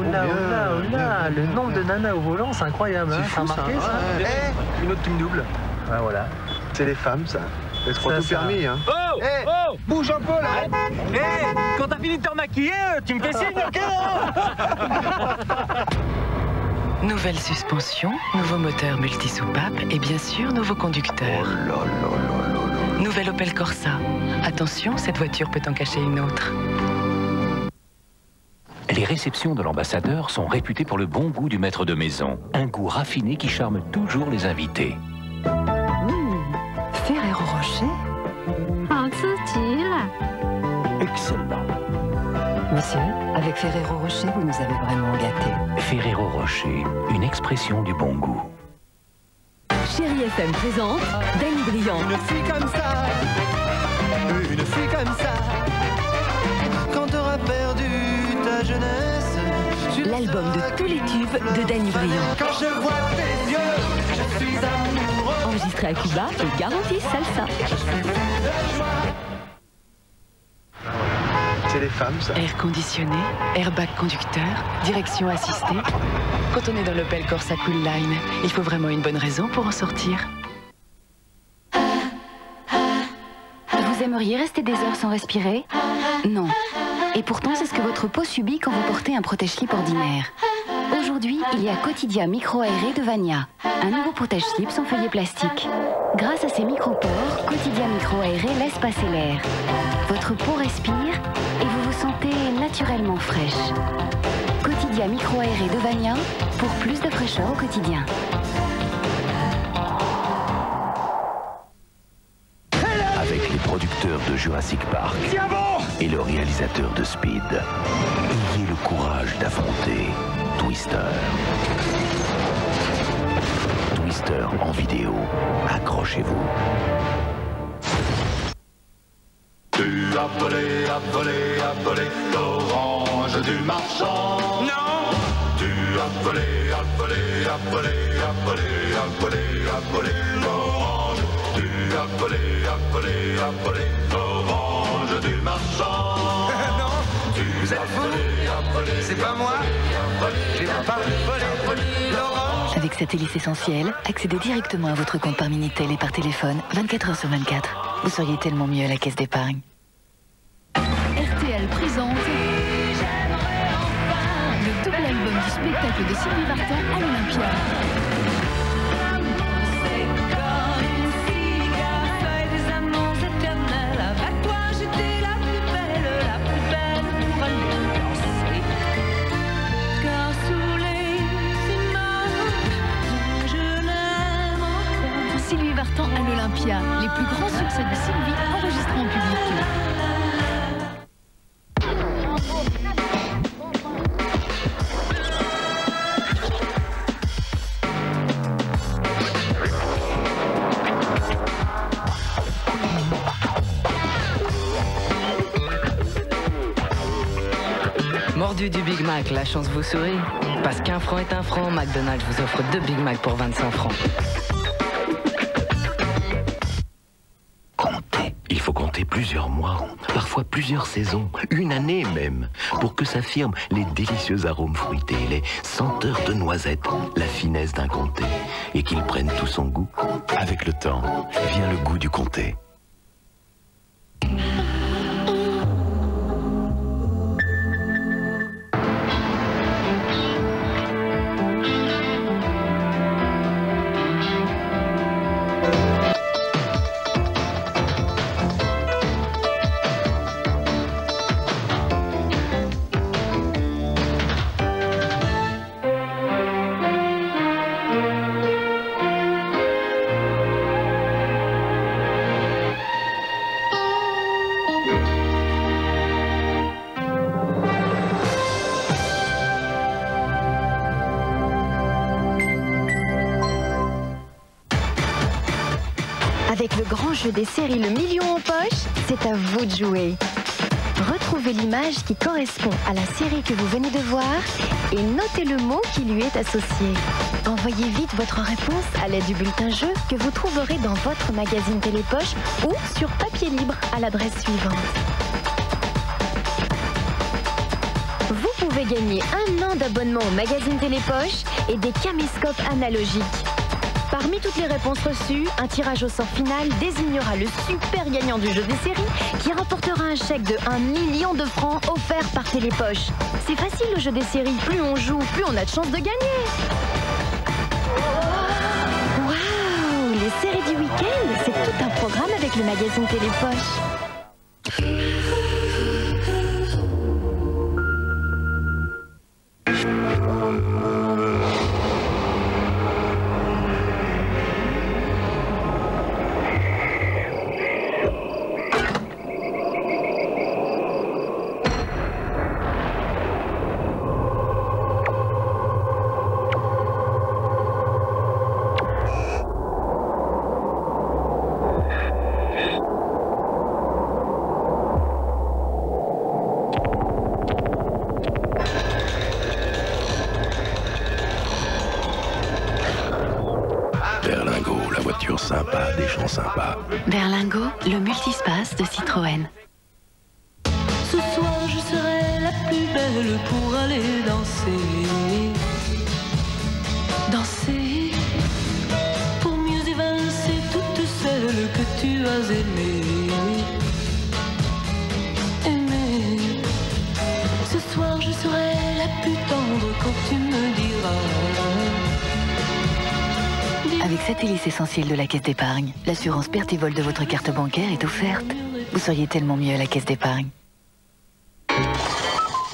le nombre de nanas au volant, c'est incroyable, hein. Fou, t'as remarqué ça, Une autre team double. Ouais, voilà. C'est les femmes, ça. Elles se croient tout permis, hein. Oh, oh, bouge un peu, là. Quand t'as fini de te remaquiller, tu me fais signe, ok? Nouvelle suspension, nouveau moteur multi-soupape et bien sûr, nouveau conducteur. Nouvelle Opel Corsa. Attention, cette voiture peut en cacher une autre. Les réceptions de l'ambassadeur sont réputées pour le bon goût du maître de maison. Un goût raffiné qui charme toujours les invités. Ferrero Rocher. Excellent. Monsieur, avec Ferrero Rocher, vous nous avez vraiment gâtés. Ferrero Rocher, une expression du bon goût. Chérie FM présente Danny Briand. Une fille comme ça, quand t'auras perdu ta jeunesse. L'album de tous les tubes de Danny Briand. Quand je vois tes yeux, je suis amoureux. Enregistré à Cuba et garantie salsa. C'est les femmes, ça. Air conditionné, airbag conducteur, direction assistée. Quand on est dans l'Opel Corsa Cool Line, il faut vraiment une bonne raison pour en sortir. Vous aimeriez rester des heures sans respirer? Non. Et pourtant, c'est ce que votre peau subit quand vous portez un protège-slip ordinaire. Aujourd'hui, il y a Quotidia micro-aéré de Vania, un nouveau protège-slip sans feuillet plastique. Grâce à ses micropores, Quotidia micro-aéré laisse passer l'air. Votre peau respire et vous vous sentez naturellement fraîche. Quotidia micro-aéré de Vania pour plus de fraîcheur au quotidien. Avec les producteurs de Jurassic Park et le réalisateur de Speed, ayez le courage d'affronter Twister. Twister en vidéo, accrochez-vous. Tu as volé l'orange du marchand. Non. Tu as volé l'orange. Tu as volé l'orange du marchand. Non. Vous êtes fous? C'est pas moi. J'ai pas volé l'orange. Avec cette hélice essentielle, accédez directement à votre compte par Minitel et par téléphone 24 heures sur 24. Vous seriez tellement mieux à la caisse d'épargne. RTL présente le double album du spectacle de Sylvie Vartan à l'Olympia. Sylvie Vartan à l'Olympia, les plus grands succès de Sylvie enregistrés en public. Mordu du Big Mac, la chance vous sourit. Parce qu'un franc est un franc, McDonald's vous offre 2 Big Mac pour 25 francs. Il faut compter plusieurs mois, parfois plusieurs saisons, une année même, pour que s'affirment les délicieux arômes fruités, les senteurs de noisettes, la finesse d'un comté, et qu'ils prennent tout son goût. Avec le temps, vient le goût du comté. Avec le grand jeu des séries Le Million en poche, c'est à vous de jouer. Retrouvez l'image qui correspond à la série que vous venez de voir et notez le mot qui lui est associé. Envoyez vite votre réponse à l'aide du bulletin jeu que vous trouverez dans votre magazine Télépoche ou sur papier libre à l'adresse suivante. Vous pouvez gagner 1 an d'abonnement au magazine Télépoche et des caméscopes analogiques. Parmi toutes les réponses reçues, un tirage au sort final désignera le super gagnant du jeu des séries qui remportera un chèque de 1 million de francs offert par Télépoche. C'est facile le jeu des séries, plus on joue, plus on a de chances de gagner. Waouh, les séries du week-end, c'est tout un programme avec le magazine Télépoche. Berlingo, la voiture sympa, des gens sympas. Berlingo, le multispace de Citroën. Ce soir je serai la plus belle pour aller danser. Danser pour mieux évincer toutes celles que tu as aimées. Aimées. Ce soir je serai la plus tendre quand tu me diras. Avec cette hélice essentielle de la caisse d'épargne, l'assurance perte et vol de votre carte bancaire est offerte. Vous seriez tellement mieux à la caisse d'épargne.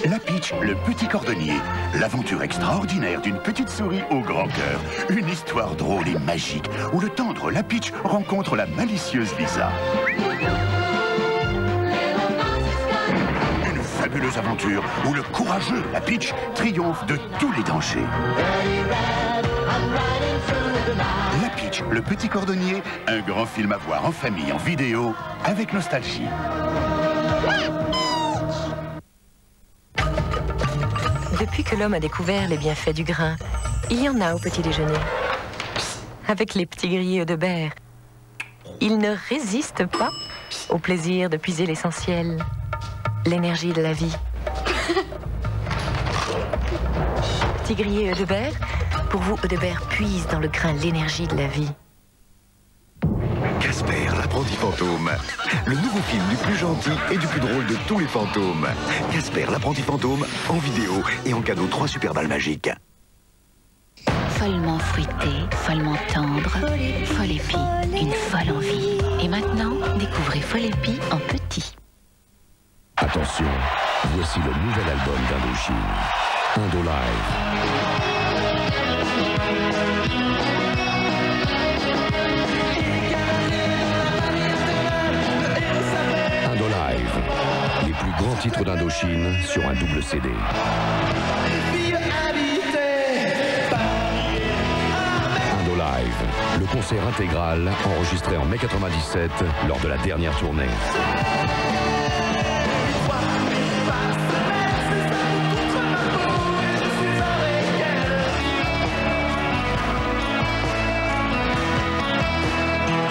La Pitch, le petit cordonnier. L'aventure extraordinaire d'une petite souris au grand cœur. Une histoire drôle et magique où le tendre La Pitch rencontre la malicieuse Lisa. Une fabuleuse aventure où le courageux La Pitch triomphe de tous les dangers. La Pitch, le petit cordonnier, un grand film à voir en famille, en vidéo, avec nostalgie. Depuis que l'homme a découvert les bienfaits du grain, il y en a au petit déjeuner. Avec les petits grillés de berre, il ne résiste pas au plaisir de puiser l'essentiel, l'énergie de la vie. Petit grillé Eudebert, pour vous, Eudebert puise dans le grain l'énergie de la vie. Casper, l'apprenti fantôme. Le nouveau film du plus gentil et du plus drôle de tous les fantômes. Casper, l'apprenti fantôme, en vidéo et en cadeau 3 super balles magiques. Follement fruité, follement tendre, Folle Épi, une folle envie. Et maintenant, découvrez Folle Épi en petit. Attention, voici le nouvel album d'Indochine, Indolive. Indolive, les plus grands titres d'Indochine sur un double CD. Indolive, le concert intégral enregistré en mai 97 lors de la dernière tournée.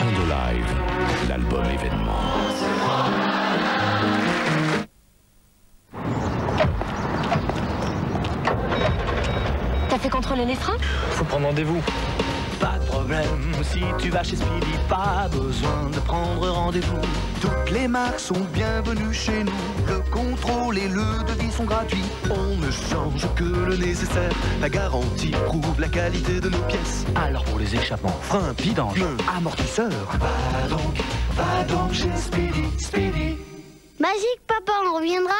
Indolive, l'album événement. T'as fait contrôler les freins? Faut prendre rendez-vous. Pas de problème, si tu vas chez Speedy, pas besoin de prendre rendez-vous. Toutes les marques sont bienvenues chez nous. Le contrôle et le devis sont gratuits. On ne change que le nécessaire. La garantie prouve la qualité de nos pièces. Alors pour les échappements, freins, vidange, amortisseurs, va donc chez Speedy, Speedy. Magique, papa, on reviendra?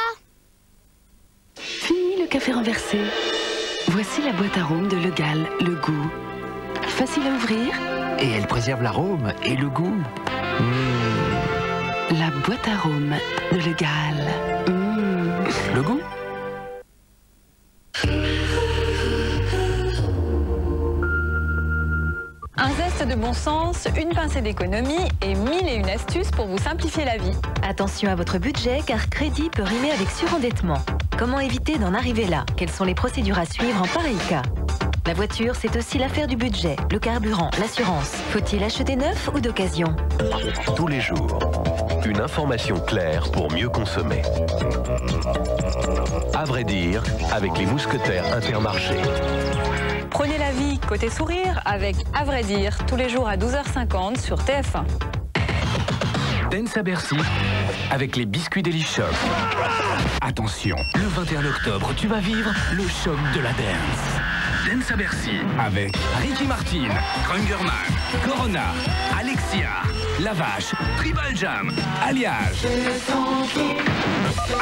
Fini le café renversé. Voici la boîte arôme de Le Gall, le goût. Facile à ouvrir. Et elle préserve l'arôme et le goût. La boîte arôme de Le Gall. Le goût? Un zeste de bon sens, une pincée d'économie et 1001 astuces pour vous simplifier la vie. Attention à votre budget car crédit peut rimer avec surendettement. Comment éviter d'en arriver là? Quelles sont les procédures à suivre en pareil cas? La voiture, c'est aussi l'affaire du budget, le carburant, l'assurance. Faut-il acheter neuf ou d'occasion? Tous les jours, une information claire pour mieux consommer. À vrai dire, avec les mousquetaires Intermarché. Prenez la vie côté sourire avec À vrai dire, tous les jours à 12h50 sur TF1. Dance à Bercy avec les biscuits Deli Choc. Attention, le 21 octobre, tu vas vivre le choc de la dance. Dance à Bercy avec Ricky Martin, Krungerman, Corona, Alexia, La Vache, Tribal Jam, Alliage.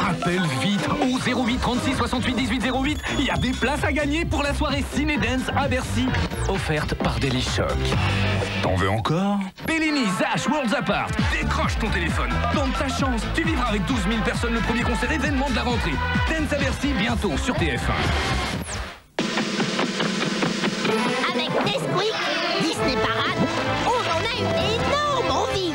Appelle vite au 08 36 68 18 08. Il y a des places à gagner pour la soirée Ciné Dance à Bercy. Offerte par Deli Choc. T'en veux encore? Bellini, Zach, Worlds Apart. Décroche ton téléphone. Tente ta chance. Tu vivras avec 12 000 personnes le premier concert événement de la rentrée. Dance à Bercy bientôt sur TF1. Avec Nesquik, Disney Parade, on en a une énorme envie.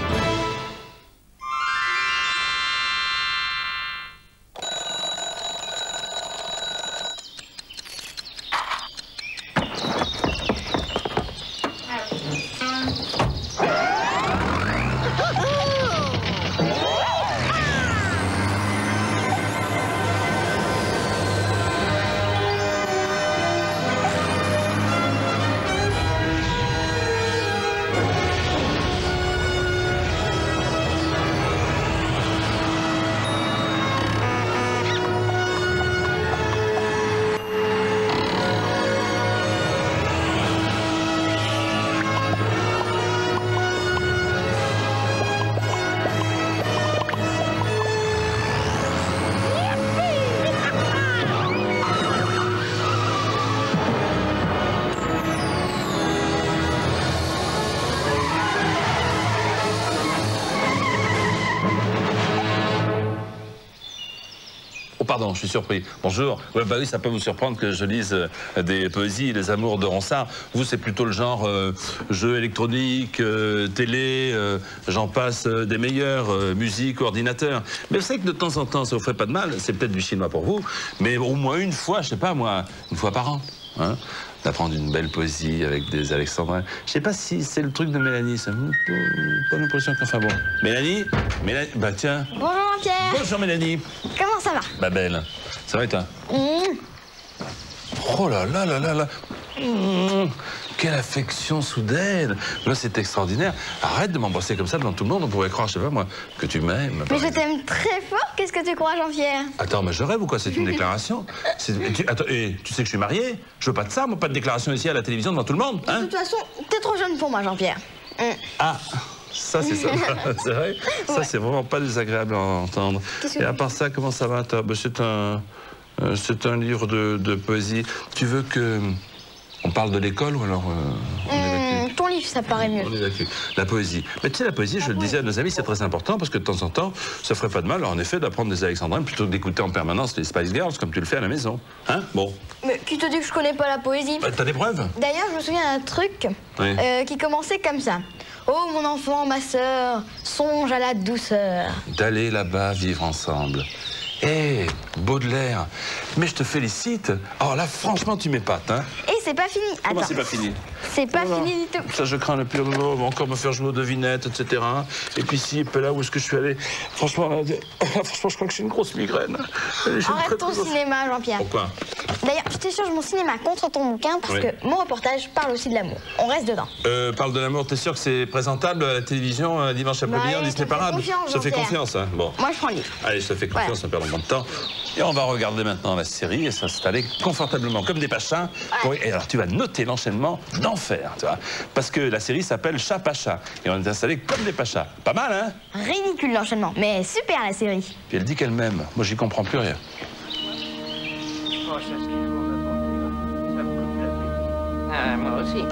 Pardon, je suis surpris. Bonjour. Ouais, bah oui, ça peut vous surprendre que je lise des poésies, les amours de Ronsard. Vous, c'est plutôt le genre jeu électronique, télé, j'en passe des meilleurs, musique, ordinateur. Mais je sais que de temps en temps, ça vous ferait pas de mal. C'est peut-être du chinois pour vous, mais au moins une fois, je sais pas moi, une fois par an, hein, d'apprendre une belle poésie avec des alexandrins. Je sais pas si c'est le truc de Mélanie, ça me pas l'impression qu'enfin bon. Mélanie, bah tiens. Bonjour Jean-Pierre. Bonjour Mélanie. Comment ça va? Bah belle. Ça va et toi? Oh là là là là là. Quelle affection soudaine. Là, c'est extraordinaire. Arrête de m'embrasser comme ça devant tout le monde. On pourrait croire, je sais pas moi, que tu m'aimes. Mais je t'aime très fort. Qu'est-ce que tu crois, Jean-Pierre? Attends, mais je rêve ou quoi? C'est une déclaration. Attends, et tu sais que je suis marié? Je veux pas de ça, moi, pas de déclaration ici à la télévision devant tout le monde. Hein? De toute façon, t'es trop jeune pour moi, Jean-Pierre. Ah, ça, c'est ça. C'est vrai? Ça, ouais. C'est vraiment pas désagréable à entendre. Et à part ça, comment ça va, toi? Bah, c'est un livre de poésie. Tu veux que... On parle de l'école ou alors ton livre, ça paraît mieux. On évacue. La poésie. Mais tu sais, la poésie, je le disais à nos amis, c'est très important parce que de temps en temps, ça ferait pas de mal, en effet, d'apprendre des alexandrines plutôt que d'écouter en permanence les Spice Girls comme tu le fais à la maison. Hein? Bon. Mais qui te dit que je connais pas la poésie? Bah, t'as des preuves? D'ailleurs, je me souviens d'un truc qui commençait comme ça. Oh, mon enfant, ma sœur, songe à la douceur d'aller là-bas vivre ensemble. Hé, Baudelaire, mais je te félicite. Alors là, franchement, tu m'épates, hein. Et c'est pas fini. Comment Attends. c'est pas fini? C'est pas fini du tout. Ça, je crains le pire. On va encore me faire jouer aux devinettes, etc. Et puis si, là où est-ce que je suis allé? Franchement, franchement, je crois que j'ai une grosse migraine. Arrête ton cinéma, Jean-Pierre. Pourquoi? D'ailleurs, je t'échange mon cinéma contre ton bouquin parce que mon reportage parle aussi de l'amour. On reste dedans. Parle de l'amour, t'es sûr que c'est présentable à la télévision dimanche après-midi, Disney Parade? Je te fais confiance, hein. Bon. Moi, je prends le livre. Allez, je te fais confiance, ça perd moins de temps. Et on va regarder maintenant la série et s'installer confortablement comme des pachas. Et alors, tu vas noter l'enchaînement d'enfer, tu vois. Parce que la série s'appelle Chat Pacha. Et on est installé comme des pachas. Pas mal, hein? Ridicule l'enchaînement, mais super la série. Puis elle dit qu'elle m'aime. Moi, j'y comprends plus rien. Moi aussi.